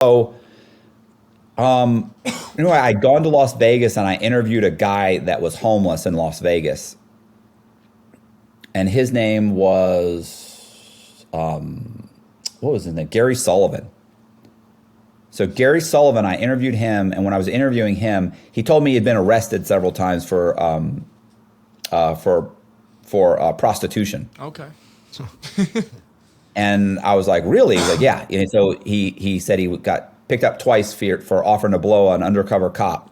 So, anyway, I'd gone to Las Vegas and I interviewed a guy that was homeless in Las Vegas. And his name was, what was his name? Gary Sullivan. So Gary Sullivan, I interviewed him, and when I was interviewing him, he told me he had been arrested several times for prostitution. Okay. And I was like, really? He's like, yeah. And so he said he got picked up twice for offering to blow an undercover cop.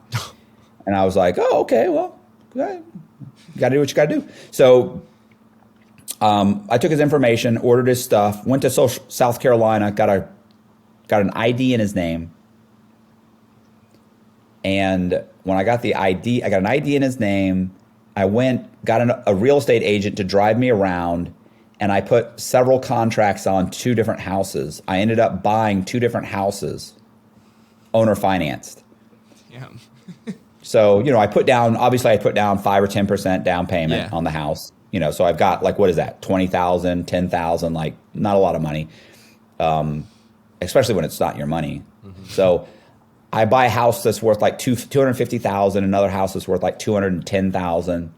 And I was like, oh, okay, well, you got to do what you got to do. So I took his information, ordered his stuff, went to South Carolina, got an ID in his name. And when I got the ID, I got an ID in his name. I got a real estate agent to drive me around, and I put several contracts on 2 different houses. I ended up buying 2 different houses, owner financed. Yeah. So, I put down 5 or 10% down payment on the house. So I've got what is that? 20,000, 10,000, not a lot of money. Especially when it's not your money. Mm-hmm. So I buy a house that's worth $250,000, another house that's worth $210,000.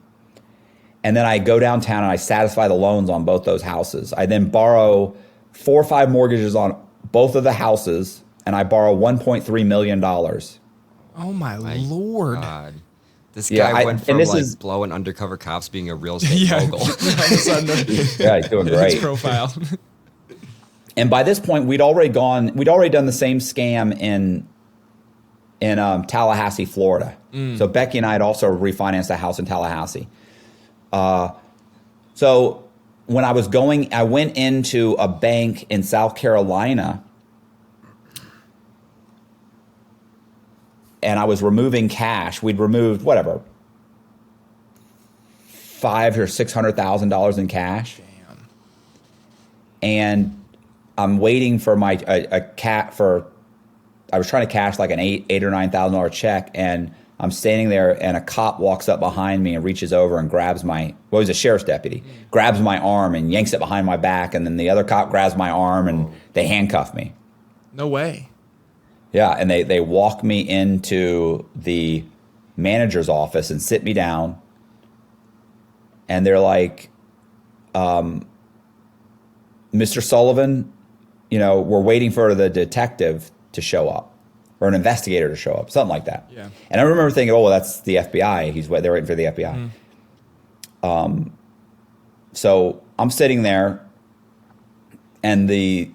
And then I go downtown and I satisfy the loans on both those houses. I then borrow 4 or 5 mortgages on both of the houses, and I borrow $1.3 million. Oh my Lord. God. This guy went from blowing undercover cops being a real estate mogul. Yeah, he's doing great. His profile. And by this point, we'd already done the same scam in Tallahassee, Florida. So Becky and I had also refinanced a house in Tallahassee. So when I went into a bank in South Carolina, and I was removing cash. We'd removed $500,000 or $600,000 in cash. Damn. And I'm waiting for I was trying to cash like an $8,000 or $9,000 check, and I'm standing there, and a cop walks up behind me and reaches over and grabs he's a sheriff's deputy, grabs my arm and yanks it behind my back, and then the other cop grabs my arm and they handcuff me. No way. Yeah, and they walk me into the manager's office and sit me down, and they're like, Mr. Sullivan, we're waiting for the detective to show up, or an investigator to show up, something like that. Yeah. And I remember thinking, oh, well, that's the FBI. They're waiting for the FBI. So I'm sitting there, and the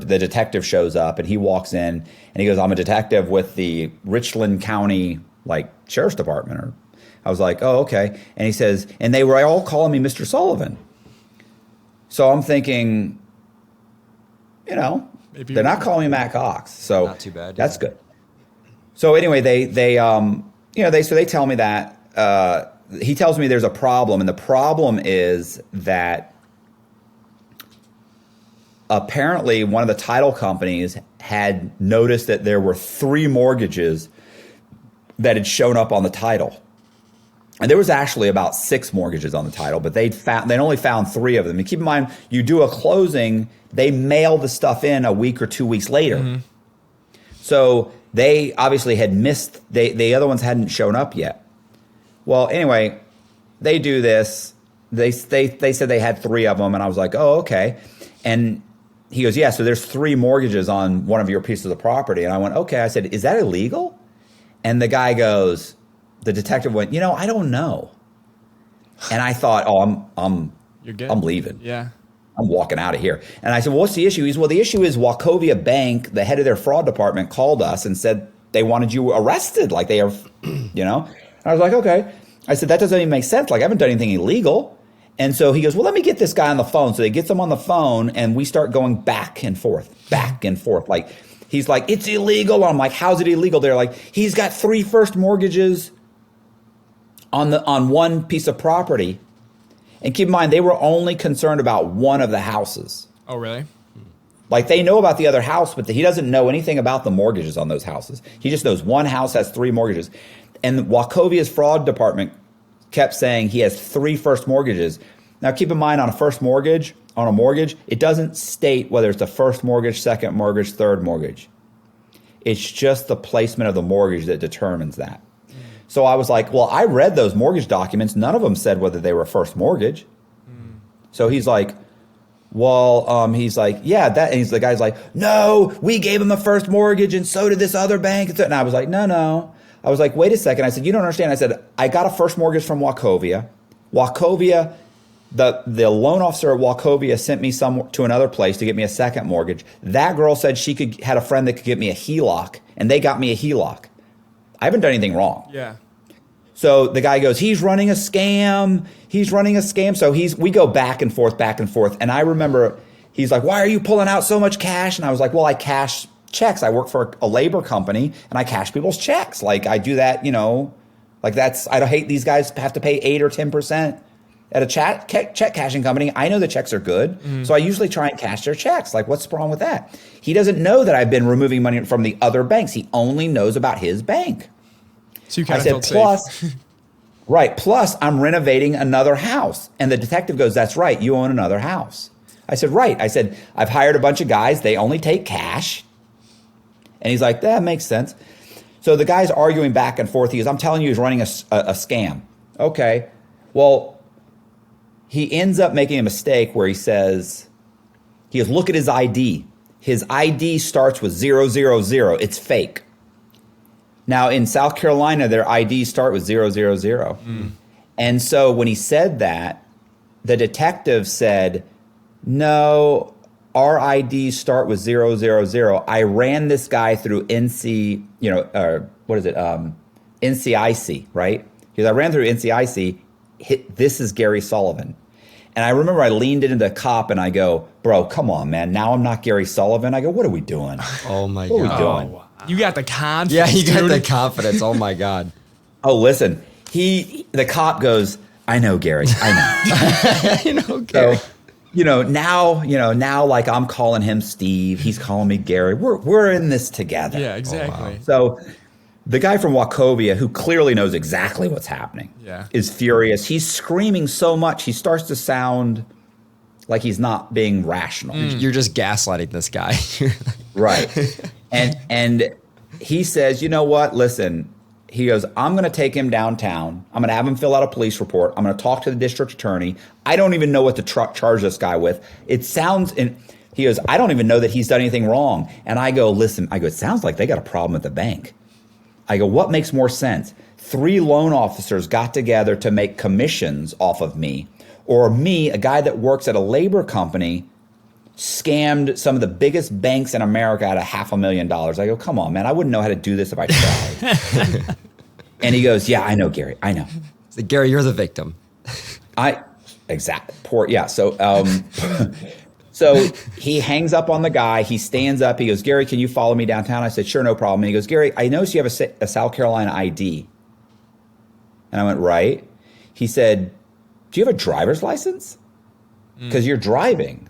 detective shows up, and he walks in, and he goes, I'm a detective with the Richland County, Sheriff's Department. I was like, oh, okay. And he says, and they were all calling me Mr. Sullivan. So I'm thinking, maybe they're not calling me Matt Cox. So not too bad. That's good. So anyway, they tell me that, he tells me there's a problem, and the problem is that apparently one of the title companies had noticed that there were 3 mortgages that had shown up on the title. And there was actually about 6 mortgages on the title, but they'd only found 3 of them. And keep in mind, you do a closing, they mail the stuff in a week or 2 weeks later. Mm-hmm. So they obviously had missed, the other ones hadn't shown up yet. Well, anyway, they do this. They said they had 3 of them, and I was like, oh, okay. And he goes, yeah, so there's 3 mortgages on one of your pieces of property. And I went, okay. I said, is that illegal? And the guy goes, the detective went, I don't know. And I thought, oh, I'm leaving. Yeah. I'm walking out of here. And I said, well, what's the issue? He's, well, the issue is Wachovia Bank, the head of their fraud department, called us and said they wanted you arrested. Like they are, And I was like, okay. I said, that doesn't even make sense. I haven't done anything illegal. And so he goes, well, let me get this guy on the phone. So they get him on the phone, and we start going back and forth. He's like, it's illegal. I'm like, how's it illegal? They're like, he's got 3 first mortgages on one piece of property. And keep in mind, they were only concerned about one of the houses. Oh, really? They know about the other house, but he doesn't know anything about the mortgages on those houses. He just knows one house has 3 mortgages. And Wachovia's fraud department kept saying he has 3 first mortgages. Now, keep in mind, on a mortgage, it doesn't state whether it's the first mortgage, second mortgage, third mortgage. It's just the placement of the mortgage that determines that. So I was like, well, I read those mortgage documents. None of them said whether they were first mortgage. So he's like, well, he's like, yeah, that. And the guy's like, no, we gave him the first mortgage and so did this other bank. And I was like, no. I was like, wait a second. I said, you don't understand. I said, I got a first mortgage from Wachovia. Wachovia, the loan officer at Wachovia sent me to another place to get me a second mortgage. That girl said had a friend that could get me a HELOC, and they got me a HELOC. I haven't done anything wrong. Yeah. So the guy goes, he's running a scam. So we go back and forth. And I remember he's like, why are you pulling out so much cash? And I was like, well, I cash checks. I work for a labor company and I cash people's checks. Like I do that, I don't hate these guys have to pay 8 or 10% at a check cashing company. I know the checks are good. So I usually try and cash their checks. Like what's wrong with that? He doesn't know that I've been removing money from the other banks. He only knows about his bank. So you kind of felt safe. Plus I'm renovating another house. And the detective goes, that's right, you own another house. I said, right. I said, I've hired a bunch of guys. They only take cash. And he's like, that makes sense. So the guy's arguing back and forth. He goes, I'm telling you, he's running a scam. Okay. Well, he ends up making a mistake where he goes, look at his ID. His ID starts with 000. It's fake. Now, in South Carolina, their IDs start with 000. And so when he said that, the detective said, no, our IDs start with 000. I ran this guy through NCIC, right? Because I ran through NCIC, this is Gary Sullivan. And I remember I leaned into the cop and I go, bro, come on, man. Now I'm not Gary Sullivan. I go, what are we doing? Oh, my God. What are we doing? Wow. You got the confidence. Yeah, you got the confidence. Oh, my God. Oh, listen. The cop goes, I know, Gary. I know. I know, Gary. So, now like I'm calling him Steve. He's calling me Gary. We're in this together. Yeah, exactly. Oh, wow. So the guy from Wachovia, who clearly knows exactly what's happening, is furious. He's screaming so much, he starts to sound like he's not being rational. You're just gaslighting this guy. Right. And he says, you know what? Listen, he goes, I'm going to take him downtown. I'm going to have him fill out a police report. I'm going to talk to the district attorney. I don't even know what to charge this guy with. He goes, I don't even know that he's done anything wrong. And I go, listen, it sounds like they got a problem at the bank. I go, what makes more sense? 3 loan officers got together to make commissions off of me, or me, a guy that works at a labor company, scammed some of the biggest banks in America out of $500,000. I go, come on, man, I wouldn't know how to do this if I tried. And he goes, yeah, I know, Gary, I know. So, Gary, you're the victim. So he hangs up on the guy. He stands up. He goes, Gary, can you follow me downtown? I said, sure, no problem. And he goes, Gary, I noticed you have a South Carolina ID. And I went, right. He said, do you have a driver's license? Because you're driving.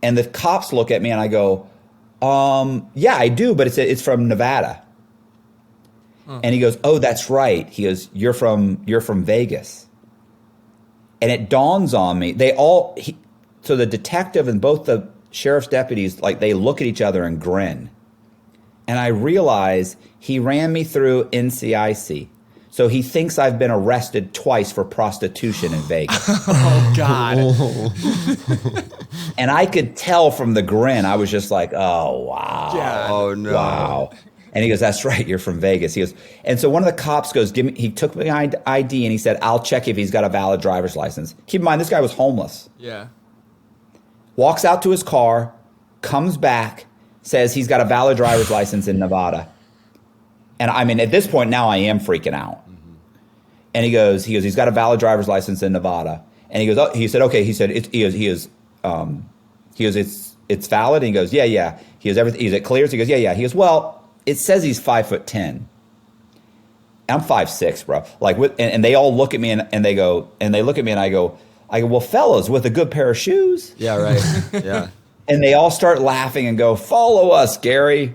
And the cops look at me and I go, yeah, I do, but it's from Nevada. And he goes, oh, that's right. He goes, you're from Vegas. And it dawns on me. So the detective and both the sheriff's deputies, like they look at each other and grin. And I realize he ran me through NCIC. So he thinks I've been arrested twice for prostitution in Vegas. Oh, God. And I could tell from the grin, I was just like, oh, wow. God. Oh, no. Wow. And he goes, that's right, you're from Vegas. He goes, and so one of the cops goes, he took my ID and he said, I'll check if he's got a valid driver's license. Keep in mind, this guy was homeless. Yeah. Walks out to his car, comes back, says he's got a valid driver's license in Nevada. And I mean, at this point now I am freaking out. And he goes, he's got a valid driver's license in Nevada. And he goes, oh, he said, okay. He said, it's valid. And he goes, yeah. He goes, everything. He goes, it clears. He goes, yeah. He goes, well, it says he's 5'10". I'm 5'6", bro. Like, and they all look at me and they look at me and I go, well, fellas, with a good pair of shoes. Yeah, right. Yeah. And they all start laughing and go, follow us, Gary.